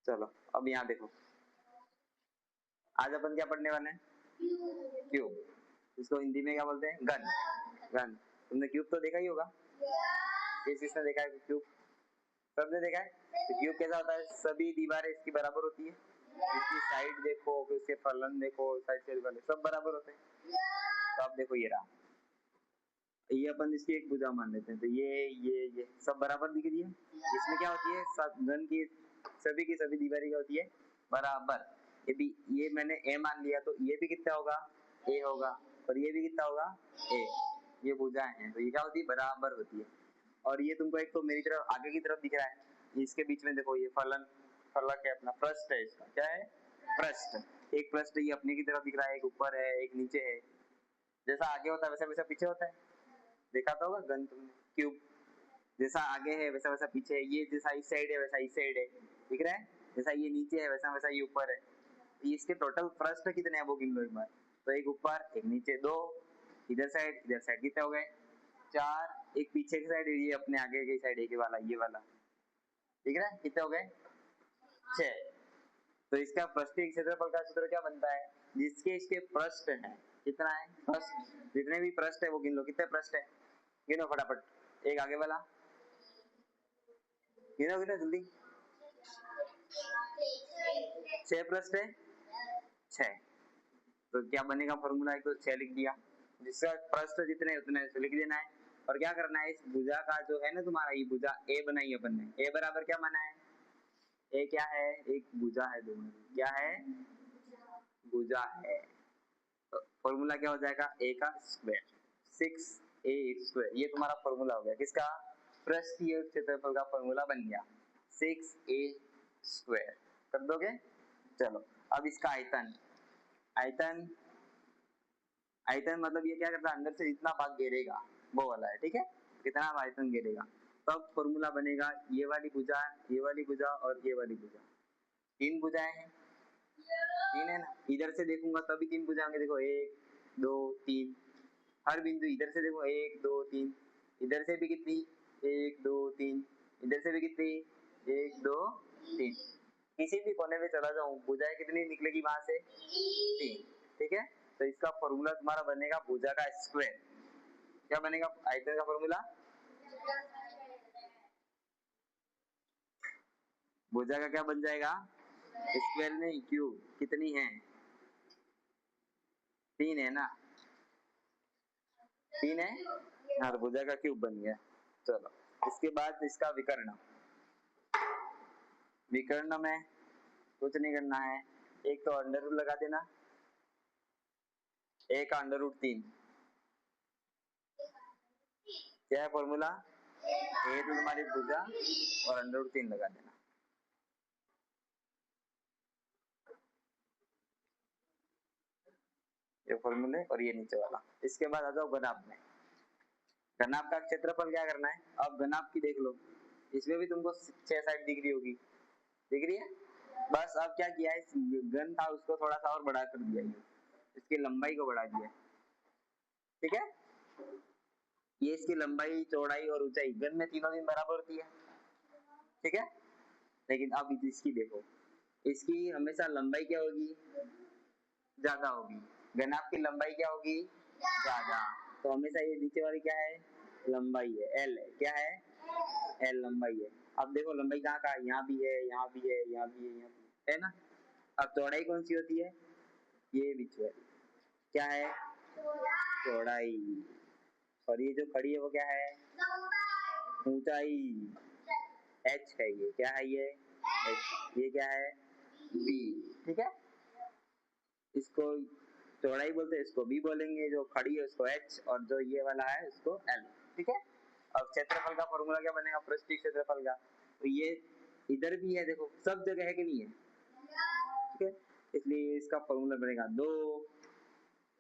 चलो अब यहाँ देखो, आज अपन क्या पढ़ने वाले हैं? क्यूब। इसको हिंदी में क्या बोलते हैं? गन। गन। तुमने क्यूब तो देखा ही होगा, किसने देखा है क्यूब? सबने देखा है। तो क्यूब कैसा होता है? सभी दीवारें इसकी बराबर होती है, इसकी साइड देखो, इसके फलन देखो, साइड से वाले सब बराबर होते हैं। तो आप देखो ये रहा, ये अपन इसकी एक भुजा मान लेते हैं, तो ये सब बराबर दिख रही है। इसमें क्या होती है? गन की सभी दीवारें क्या होती है? बराबर। यदि ये मैंने ए मान लिया तो ये भी कितना होगा? ए होगा, और ये भी कितना होगा? ए। ये भुजाएं हैं तो ये क्या होती है? बराबर होती है। और ये तुमको एक तो मेरी तरफ आगे की तरफ दिख रहा है, इसके बीच में देखो ये फलन, फलक है अपना, पृष्ठ है इसका, क्या है? पृष्ठ। एक पृष्ठ ये अपने की तरफ दिख रहा है, एक ऊपर है एक नीचे है। जैसा आगे होता है वैसा वैसा पीछे होता है, देखा तो होगा गन तुमने। क्यूब जैसा आगे है वैसा वैसा पीछे है, ये जैसा इस साइड है वैसा इस साइड है, दिख रहा है? जैसा ये नीचे है वैसा वैसा ये ऊपर है। इसके टोटल पृष्ठ कितने हैं वो गिन लो एक बार। तो एक ऊपर एक नीचे, दो इधर साइड कितने हो गए? चार। एक पीछे की साइड, ये अपने आगे की साइड, एक वाला ये वाला, ठीक है? कितने हो गए? 6। तो इसका पृष्ठीय क्षेत्रफल का सूत्र क्या बनता है? जिसके इसके पृष्ठ है, कितना है पृष्ठ? जितने भी पृष्ठ है वो गिन लो, कितने पृष्ठ है गिनो फटाफट। एक आगे वाला गिनो गिनो जल्दी। 6 पृष्ठ है, 6। तो क्या बनेगा फॉर्मूला? एक तो 6 लिख दिया, जिसका पृष्ठ जितने उतने लिख देना है। और क्या करना है? इस भुजा का जो है ना तुम्हारा, ये भुजा ए बनाई अपन ने, ए बराबर क्या बना है? ए क्या है? एक भुजा है, दोनों क्या है? भुजा है। तो फॉर्मूला क्या हो जाएगा? ए का स्क्वायर, 6a स्क्वायर। ये तुम्हारा फॉर्मूला हो गया, किसका? पृष्ठीय क्षेत्रफल का फॉर्मूला बन गया 6a स्क्वायर। कर दोगे? चलो अब इसका आयतन, आयतन आयतन मतलब ये क्या करता है? अंदर से जितना भाग घेरेगा वो वाला है, ठीक है? कितना आयतन घेरेगा, तब फॉर्मूला बनेगा ये वाली भुजा, ये वाली भुजा और ये वाली भुजा। 3 भुजाएं हैं, 3 है ना? इधर से देखूंगा तभी 3 भुजाएं होंगे, देखो 1 2 3। हर बिंदु इधर से देखो 1 2 3, इधर से भी कितनी? 1 2 3, इधर से भी कितनी? 1 2 3। किसी भी कोने में चला जाऊं भुजाएं कितनी निकलेगी वहां से? 3, ठीक है? तो इसका फॉर्मूला तुम्हारा बनेगा भुजा का स्क्वायर। क्या बनेगा आयतन का फॉर्मूला? भुजा का क्या बन जाएगा? स्क्वायर नहीं, क्यूब। कितनी है? 3 है ना? 3 है, हाँ तो भुजा का क्यूब बन गया। चलो इसके बाद इसका विकर्ण, विकर्ण में कुछ नहीं करना है, एक तो अंडर रूट लगा देना, ए का अंडर रूट 3। क्या है फॉर्मूला? ए तो तुम्हारी भुजा और अंडर रूट 3 लगा देना। ये फॉर्मूले और ये नीचे वाला। इसके बाद आ जाओ घनाभ में। घनाभ का क्षेत्रफल क्या करना है? अब घनाभ की देख लो, इसमें भी तुमको 6 साइड दिख रही होगी, दिख रही है? बस अब क्या किया है, घन था उसको थोड़ा सा और बड़ा कर दिया, इसकी लंबाई को बढ़ा दिया, ठीक है? ये इसकी लंबाई चौड़ाई और ऊंचाई घन में तीनों दिन बराबर होती है, ठीक है? लेकिन अब इसकी देखो, इसकी हमेशा लंबाई क्या होगी? ज्यादा होगी। घनाभ की लंबाई क्या होगी? ज्यादा। तो हमेशा ये नीचे वाली क्या है? लंबाई है, एल है। क्या है? एल लंबाई है। अब देखो लंबाई कहाँ का? यहाँ भी है, यहाँ भी है, यहाँ भी है, यहाँ भी है ना? अब चौड़ाई कौन सी होती है? ये बीच वाली क्या है? चौड़ाई। और ये जो खड़ी है वो क्या है? ऊंचाई, एच है। ये क्या है? ये एच। ये क्या है? बी, ठीक है? इसको चौड़ाई बोलते हैं, इसको बी बोलेंगे, जो खड़ी है उसको एच, और जो ये वाला है उसको एल, ठीक है? अब क्षेत्रफल का फॉर्मूला क्या बनेगा? पृष्ठीय क्षेत्रफल का। तो ये इधर भी है, देखो सब जगह है कि नहीं है, ठीक है? इसलिए इसका फॉर्मूला बनेगा 2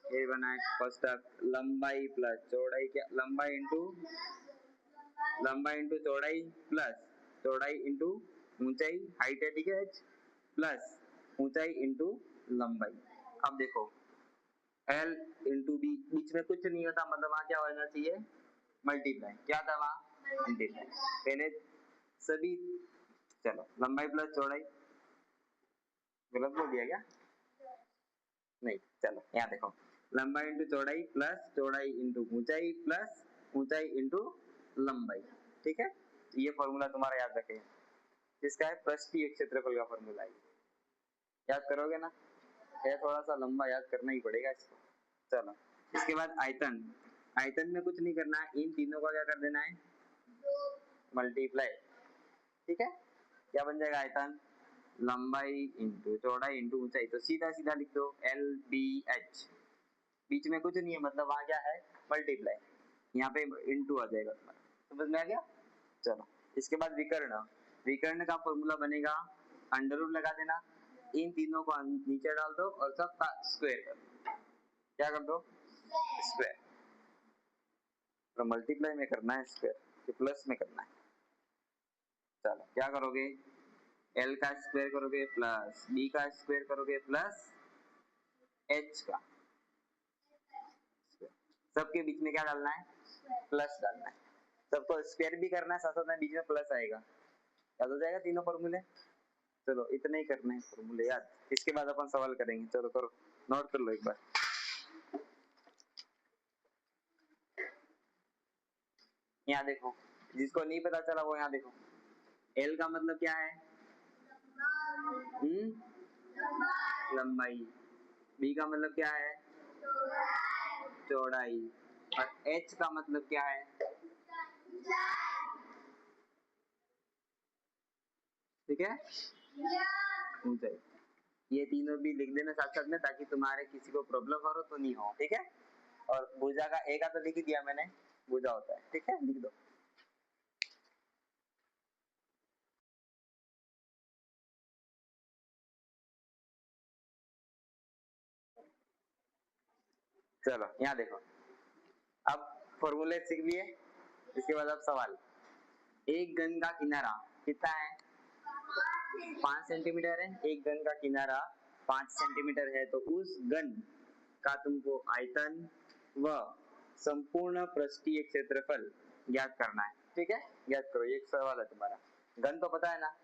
ये बना है कोष्टक, लंबाई प्लस चौड़ाई, क्या लंबाई इंटू चौड़ाई प्लस चौड़ाई इंटू ऊंचाई, हाइट है, ठीक है? एच प्लस ऊंचाई इंटू लंबाई। अब देखो L इंटू बी, बीच में कुछ नहीं होता, मतलब वहां क्या होना चाहिए? मल्टीप्लाई। क्या था वहां? मल्टीप्लाई। पहले सभी, चलो लंबाई प्लस चौड़ाई, गलत बोल दिया क्या? नहीं, चलो यहाँ देखो, लंबाई इंटू चौड़ाई प्लस चौड़ाई इंटू ऊंचाई प्लस ऊंचाई इंटू लंबाई। ठीक है, तो ये फॉर्मूला तुम्हारा याद रखेगा, जिसका है पृष्ठीय क्षेत्रफल का फॉर्मूला है। याद करोगे ना? ये थोड़ा सा लंबा याद करना ही पड़ेगा इसको। चलो, इसके बाद आयतन। आयतन में कुछ नहीं करना है, इन तीनों का क्या कर देना है, मल्टीप्लाई। ठीक है, क्या बन जाएगा आयतन, लंबाई इंटू चौड़ाई इंटू ऊंचाई। तो सीधा सीधा लिख दो LBH, बीच में कुछ नहीं है, मतलब वहां क्या है, मल्टीप्लाई। यहाँ पे इंटू आ जाएगा तुम्हारा, समझ में आ गया? चलो, इसके बाद विकर्ण। विकर्ण का फॉर्मूला बनेगा, अंडर रूट लगा देना, इन तीनों को नीचे डाल दो और सबका स्क्वायर कर दो। क्या कर दो, स्क्वायर। तो मल्टीप्लाई में करना है स्क्वायर, तो प्लस में करना है। चलो, क्या करोगे, L का स्क्वायर करोगे प्लस B का स्क्वायर करोगे प्लस H का, सबके बीच में क्या डालना है, प्लस डालना है। सबको स्क्वायर भी करना है, साथ साथ में बीच में प्लस आएगा, याद हो जाएगा तीनों फॉर्मूले। चलो, इतने ही करने हैं फॉर्मूले याद, इसके बाद अपन सवाल करेंगे। चलो करो, नोट कर लो एक बार। यहाँ देखो, जिसको नहीं पता चला वो यहाँ देखो, L का मतलब क्या है, लंबाई। B का मतलब क्या है, चौड़ाई। और H का मतलब क्या है, ठीक है, ऊंचाई। ये तीनों भी लिख देना साथ साथ में, ताकि तुम्हारे किसी को प्रॉब्लम हो तो नहीं हो। ठीक है, और भुजा का एक तो लिख ही दिया मैंने, भुजा होता है। ठीक है, लिख दो। चलो, यहाँ देखो, अब फॉर्मूले सीख लिए, इसके बाद अब सवाल। एक घन का किनारा कितना है, 5 सेंटीमीटर है। एक घन का किनारा 5 सेंटीमीटर है, तो उस घन का तुमको आयतन व संपूर्ण पृष्ठीय क्षेत्रफल ज्ञात करना है। ठीक है, ज्ञात करो, ये एक सवाल है तुम्हारा। घन तो पता है ना,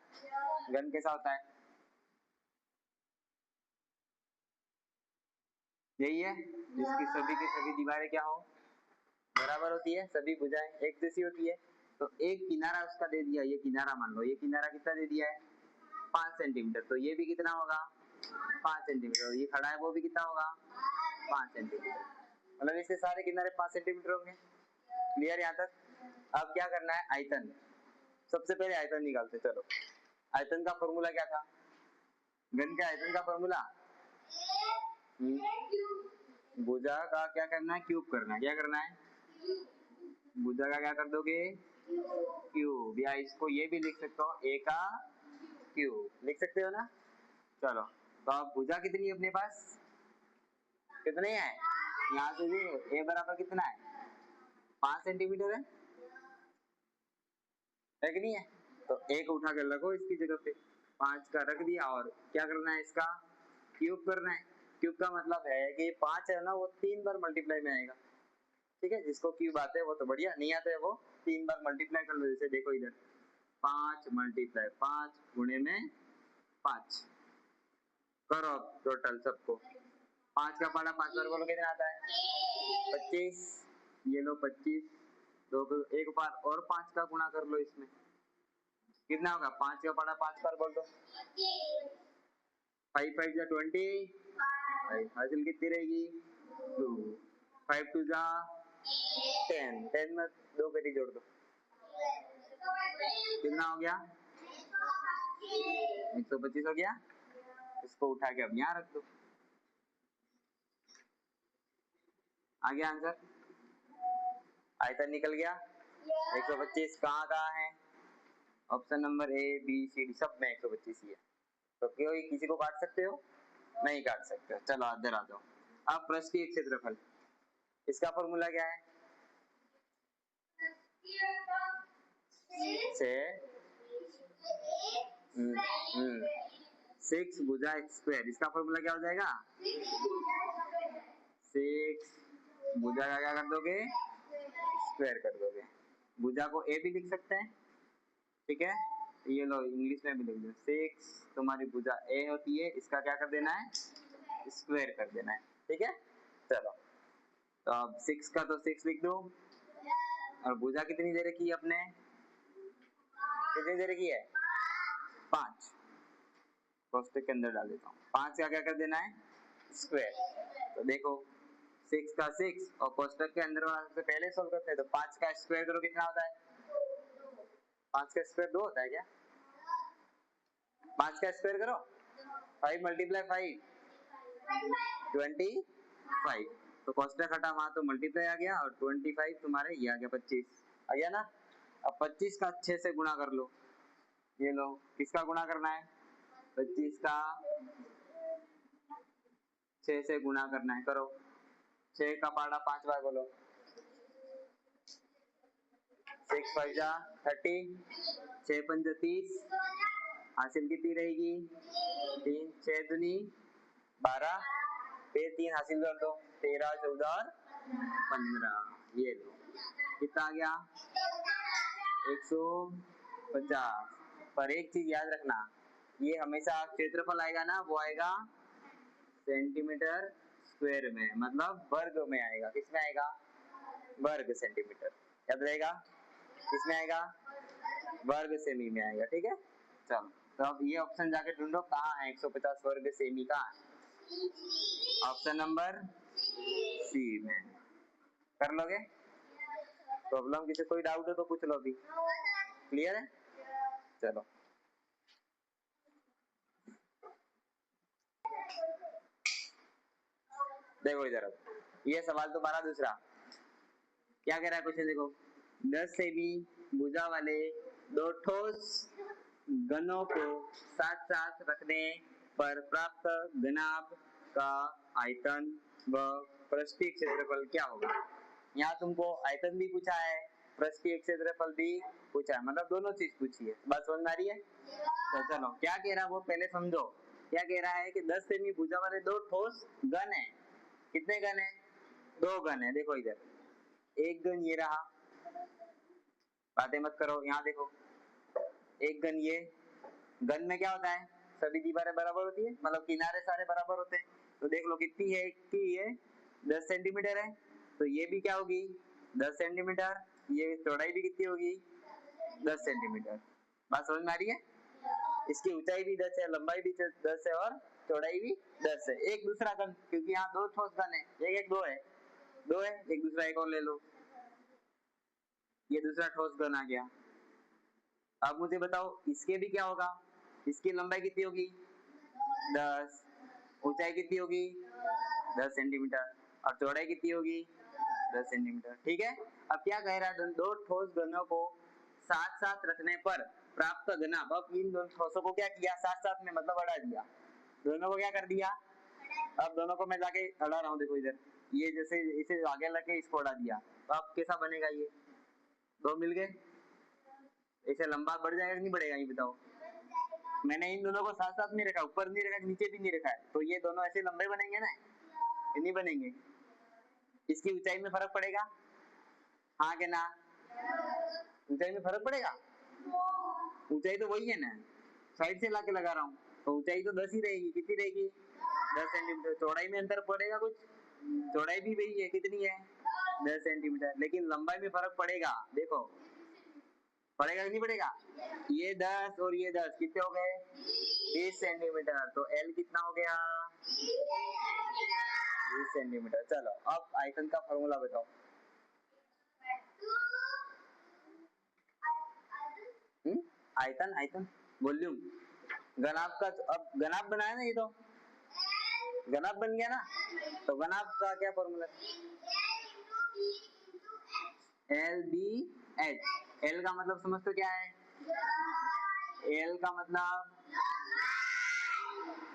घन कैसा होता है, यही है जिसकी सभी की सभी दीवारें क्या हो, बराबर होती है, सभी भुजाएं एक जैसी होती है। तो एक किनारा उसका दे दिया, ये किनारा मान लो, ये किनारा कितना दे दिया है, 5 सेंटीमीटर। तो ये भी कितना होगा, 5 सेंटीमीटर। ये खड़ा है वो भी कितना होगा, 5 सेंटीमीटर। मतलब इसके सारे किनारे 5 सेंटीमीटर होंगे। क्लियर यहाँ तक? अब क्या करना है, आयतन। सबसे पहले आयतन निकालते। चलो, आयतन का फॉर्मूला क्या था, घन के आयतन का फॉर्मूला, भुजा का क्या करना है, क्यूब करना है। क्या करना है, भुजा का क्या कर दोगे, क्यूब। या इसको ये भी लिख सकते हो, ए का क्यूब लिख सकते हो ना। चलो, तो अब भुजा कितनी है अपने पास, कितनी है, यहाँ से भी ए बराबर कितना है, 5 सेंटीमीटर है कि नहीं है। तो एक उठा कर रखो इसकी जगह पे, 5 का रख दिया, और क्या करना है, इसका क्यूब करना है। क्यूब का मतलब है कि 5 है ना, वो 3 बार मल्टीप्लाई में आएगा। ठीक है, जिसको क्यूब आते हैं वो तो बढ़िया, नहीं आते हैं वो 3 बार मल्टीप्लाई कर लो। जैसे देखो इधर, 5 मल्टीप्लाई 5 गुणे में 5 करो टोटल सबको। 5 का पढ़ा 5 बार बोलो कितना आता है, 25। ये लो 25, दो एक बार और 5 का गुणा कर लो इसमें, कितना होगा, 5 का पढ़ा 5 बार बोल दो, 5 5 जा 20, हासिल कितनी रहेगी, 2, 5 2 जा 10, 10 में 2 कटी जोड़ दो, कितना हो गया, 125 हो गया। इसको उठा के अब यहाँ रख दो, आ गया आंसर, आयतन निकल गया। 125 कहाँ कहाँ है, option number A B C D सब में 125 ही है। तो कोई किसी को काट सकते हो, नहीं काट सकते हो। चलो इधर आ जाओ। अब पृष्ठीय क्षेत्रफल, इसका फॉर्मूला क्या है, से 6 भुजा स्क्वायर, इसका फॉर्मूला क्या हो जाएगा, 6 भुजा का क्या कर दोगे, स्क्वायर कर दोगे। भुजा को ए भी लिख सकते हैं, ठीक है, ये लो इंग्लिश में भी लिख दो 6 तुम्हारी भुजा ए होती है, इसका क्या कर देना है, स्क्वायर कर देना है, ठीक है। चलो तो अब 6 का तो 6 लिख दो, और भुजा कितनी दे रखी है अपने, कितनी दे रखी है, 5, कोष्टक के अंदर डाल देता हूँ, 5 का क्या कर देना है, स्क्वायर। तो देखो 6 का 6 और कोष्टक के अंदर वाला सबसे पहले सोल्व करते हैं, तो 5 का स्क्वायर करो कितना होता है, 5 का स्क्वायर 2 होता है क्या, 5 का स्क्वायर करो, 5 मल्टीप्लाई 5 25, तो कोष्टक हटा वहां तो मल्टीप्लाई आ गया, और 25 तुम्हारे ये आ गया 25 आ गया ना। अब 25 का 6 से गुणा कर लो, ये लो किसका गुणा करना है, 25 का 6 से गुणा करना है, करो 6 का पाड़ा 5 बार बोलो, 6 5 जा 30, 6 5 30, हासिल कितनी रहेगी 3, 6 दूनी 12, फिर 3 हासिल कर दो 13 14 और 15, ये लो कितना आ गया 150। पर एक चीज याद रखना, ये हमेशा क्षेत्रफल आएगा ना, वो आएगा सेंटीमीटर स्क्वायर में, मतलब वर्ग में आएगा, किसमें आएगा, वर्ग सेंटीमीटर, याद रहेगा, किसमें आएगा, वर्ग सेमी में आएगा, ठीक है। चलो तो अब ये ऑप्शन जाके ढूंढो कहाँ है 150 वर्ग सेमी, कहाँ है, ऑप्शन नंबर सी में, कर लोगे। प्रॉब्लम किसी कोई डाउट हो तो पूछ लो, अभी क्लियर है। चलो देखो इधर, अब ये सवाल तुम्हारा दूसरा क्या कह रहा है क्वेश्चन, देखो 10 सेमी भुजा वाले दो ठोस घनों को साथ साथ रखने पर प्राप्त घनाभ का आयतन व पृष्ठीय क्षेत्रफल क्या होगा। यहाँ तुमको आयतन भी पूछा है, पृष्ठीय क्षेत्रफल भी पूछा है, मतलब दोनों चीज पूछी है, बात समझ में आ रही है। तो चलो क्या कह रहा है वो पहले समझो, क्या कह रहा है कि 10 सेमी भुजा वाले दो ठोस घन है, कितने घन है, 2 घन है। देखो इधर एक घन ये रहा, बातें मत करो, यहाँ देखो एक घन, ये घन में क्या होता है, सभी दीवारें बराबर होती है, मतलब किनारे सारे बराबर होते हैं। तो देख लो कितनी है कि ये 10 सेंटीमीटर है, तो ये भी क्या होगी 10 सेंटीमीटर, ये चौड़ाई भी कितनी होगी 10 सेंटीमीटर, बात समझ में आ रही है। इसकी ऊंचाई भी 10 है, लंबाई भी 10 है, और चौड़ाई भी 10 है। एक दूसरा घन, क्योंकि यहाँ दो ठोस घन है, एक एक दो है, दो है, एक दूसरा एक और ले लो, ये दूसरा ठोस घन आ गया। अब मुझे बताओ इसके भी क्या होगा, इसकी लंबाई कितनी होगी 10, ऊंचाई कितनी होगी 10 सेंटीमीटर, और चौड़ाई कितनी होगी 10 सेंटीमीटर, ठीक है। अब क्या कह रहा है, दो ठोस घनों को साथ साथ रखने पर प्राप्त घनाभ, अब इन दोनों ठोसों को क्या किया साथ साथ में, मतलब अड़ा दिया, दोनों को क्या कर दिया, अब दोनों को मैं जाके अड़ा रहा हूँ, देखो इधर ये जैसे इसे आगे लगे इसको अड़ा दिया, तो अब कैसा बनेगा, ये दो मिल गए, इसे लंबा बढ़ जाएगा कि नहीं बढ़ेगा, ये बताओ। मैंने इन दोनों को साथ साथ नहीं रखा, ऊपर नहीं रखा, नीचे भी नहीं रखा है, तो ये दोनों ऐसे लंबे बनेंगे ना, ये नहीं बनेंगे। इसकी ऊंचाई में फर्क पड़ेगा, हाँ के ना, ऊंचाई में फर्क पड़ेगा, ऊंचाई तो वही है ना, साइड से लाके लगा रहा हूँ, तो ऊंचाई तो 10 ही रहेगी, कितनी रहेगी 10 सेंटीमीटर। चौड़ाई में अंतर पड़ेगा कुछ, चौड़ाई भी वही है, कितनी है 10 सेंटीमीटर, लेकिन लंबाई में फर्क पड़ेगा, देखो पड़ेगा कि नहीं पड़ेगा, ये 10 और ये 10 कितने हो गए 20 सेंटीमीटर, तो L कितना हो गया 20 सेंटीमीटर। चलो अब आयतन का फॉर्मूला बताओ, आयतन, आयतन वॉल्यूम, घनाभ का, अब घनाभ बनाया ना, ये तो घनाभ बन गया ना, तो घनाभ का क्या फॉर्मूला, LBH, L का मतलब समझ तो क्या है, L का मतलब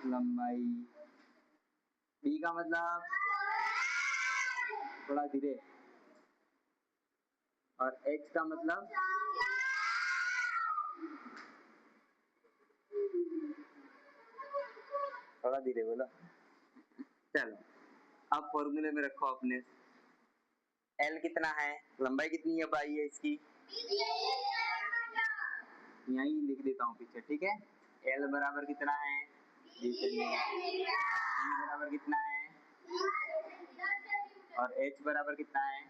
लंबाई, B का मतलब थोड़ा धीरे, और H का मतलब थोड़ा धीरे बोलो। चलो अब फॉर्मूले में रखो अपने, L कितना है, लंबाई कितनी है भाई है इसकी, यहीं लिख देता हूँ पीछे, ठीक है। L बराबर कितना है, B बराबर कितना है, और H बराबर कितना है,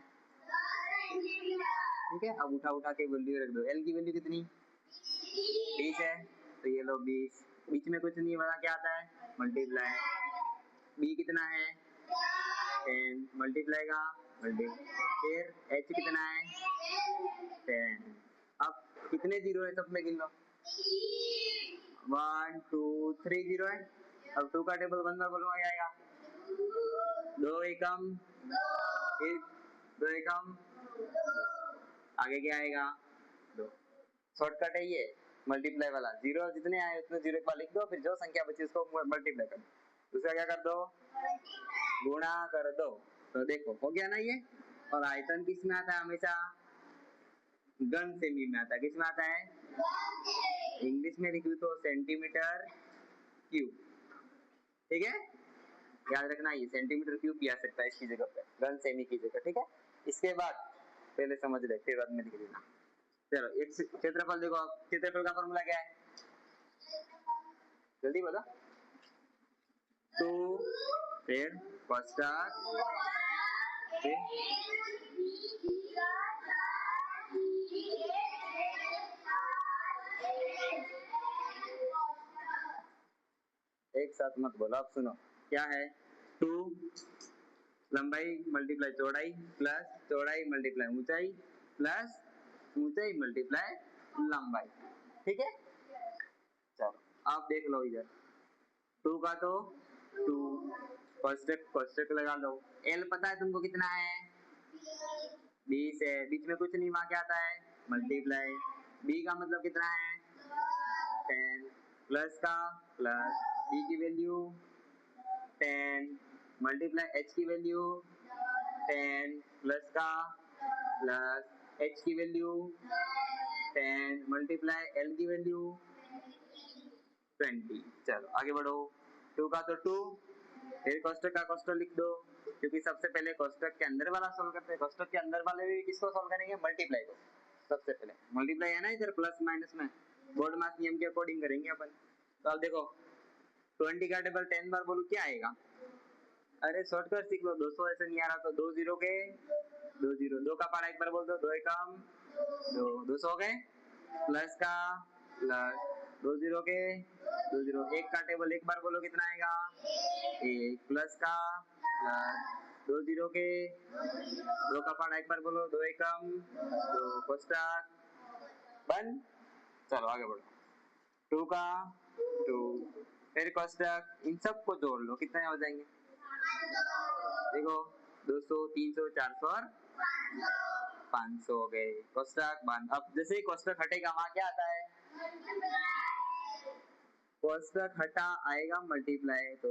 ठीक है। अब उठा उठा के वैल्यू रख दो। L की वैल्यू कितनी, 20 है, तो ये लो 20, बीच में कुछ नहीं बना, क्या आता है, मल्टीप्लाई। B कितना है, 10, मल्टीप्लाई का मल्टीप्लाई, फिर H कितना है, 10। अब कितने जीरो है, सब में गिन लो, 1 2 3 जीरो है। अब 2 का टेबल 1 बार बोलूंगा, क्या आएगा, 2 एकम, 2 एकम, आगे क्या आएगा, 2। शॉर्टकट है ये मल्टीप्लाई वाला, जीरो जितने आए उतने जीरो एक बार लिख दो, फिर जो संख्या बची उसको मल्टीप्लाई कर दो। दूसरा क्या कर दो, गुणा कर दो। तो देखो हो गया ना ये। और आयतन किस में आता है, हमेशा घन सेमी में आता है। किस में आता है, इंग्लिश में लिखूं तो सेंटीमीटर क्यूब, ठीक है। याद रखना ये सेंटीमीटर क्यूब भी आ सकता है इसकी जगह पे, घन सेमी की जगह, ठीक है। इसके बाद पहले समझ ले, फिर बाद में लिख देना। चलो एक क्षेत्रफल देखो, आप क्षेत्रफल का फॉर्मूला क्या है, जल्दी बोलो। 2 फिर कोष्ठक, एक साथ मत बोलो, आप सुनो क्या है, 2 लंबाई मल्टीप्लाई चौड़ाई प्लस चौड़ाई मल्टीप्लाई ऊंचाई प्लस ऊंचाई मल्टीप्लाई लंबाई, ठीक है। चलो आप देख लो इधर, 2 का तो 2, कोष्ठक कोष्ठक लगा लो। L पता है तुमको कितना है, 20 है, बीच में कुछ नहीं, वहां क्या आता है, मल्टीप्लाई। B का मतलब कितना है, 10, प्लस का प्लस, B की वैल्यू 10, मल्टीप्लाई H की वैल्यू 10, प्लस का प्लस, H की वैल्यू 10, मल्टीप्लाई L की वैल्यू 20। चलो आगे बढ़ो, 2 का तो 2, फिर कोष्ठक का कोष्ठक लिख दो, क्योंकि सबसे पहले कोष्ठक के अंदर वाला सोल्व करते हैं। कोष्ठक के अंदर वाले भी किसको सोल्व करेंगे, मल्टीप्लाई को। सबसे पहले मल्टीप्लाई है ना इधर प्लस माइनस में, बोर्ड मास नियम के अकॉर्डिंग करेंगे अपन। तो अब देखो 20 का टेबल 10 बार बोलूं, क्या आएगा, अरे शॉर्टकट सीख लो, 200 ऐसे नहीं आ रहा तो 2 जीरो के 2 जीरो, 2 का पारा एक बार बोल दो, 2 एकम 2, 200 हो गए, प्लस का प्लस, 2 जीरो के 2 जीरो, 1 का टेबल एक बार बोलो, कितना आएगा, 1, प्लस का प्लस, 2 जीरो के 2 का पारा एक बार बोलो, 2 एकम 2, कोष्ठक बंद। चलो आगे बढ़ो, 2 का 2, फिर कोष्ठक, इन सबको जोड़ लो, कितने हो जाएंगे, देखो 200 300 400 और 500 हो गए, कोष्ठक बंद। अब जैसे ही कोष्ठक हटेगा वहां क्या आता है, कोष्ठक हटा आएगा मल्टीप्लाई, तो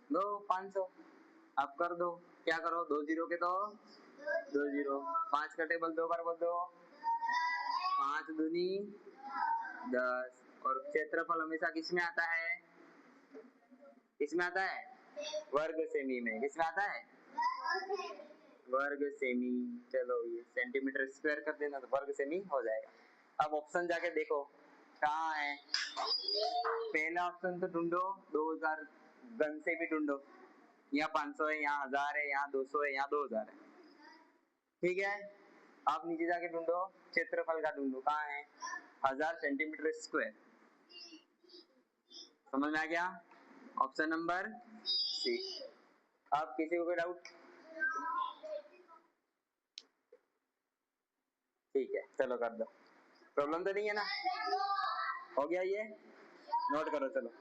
दो 500। अब कर दो, क्या करो, 2 जीरो के तो 2 जीरो, 5 का टेबल 2 बार बोल दो, 5 दूनी 10, और क्षेत्रफल हमेशा किस में आता है, किसमें आता है, वर्ग सेमी में। किसमें आता है, वर्ग सेमी। चलो ये सेंटीमीटर स्क्वायर कर देना तो वर्ग सेमी हो जाएगा। अब ऑप्शन जाके देखो कहाँ है, पहला ऑप्शन तो ढूंढो 2000 घन से भी ढूंढो, यहाँ 500 है, यहाँ 1000 है, यहाँ 200 है, यहाँ 2000 है, ठीक है। आप नीचे जाके ढूंढो क्षेत्रफल का, ढूंढो कहाँ है, 1000 सेंटीमीटर स्क्वायर। समझ में आ गया, ऑप्शन नंबर सी। आप किसी को कोई डाउट, ठीक है चलो कर दो, प्रॉब्लम तो नहीं है ना, हो गया ये, नोट करो चलो।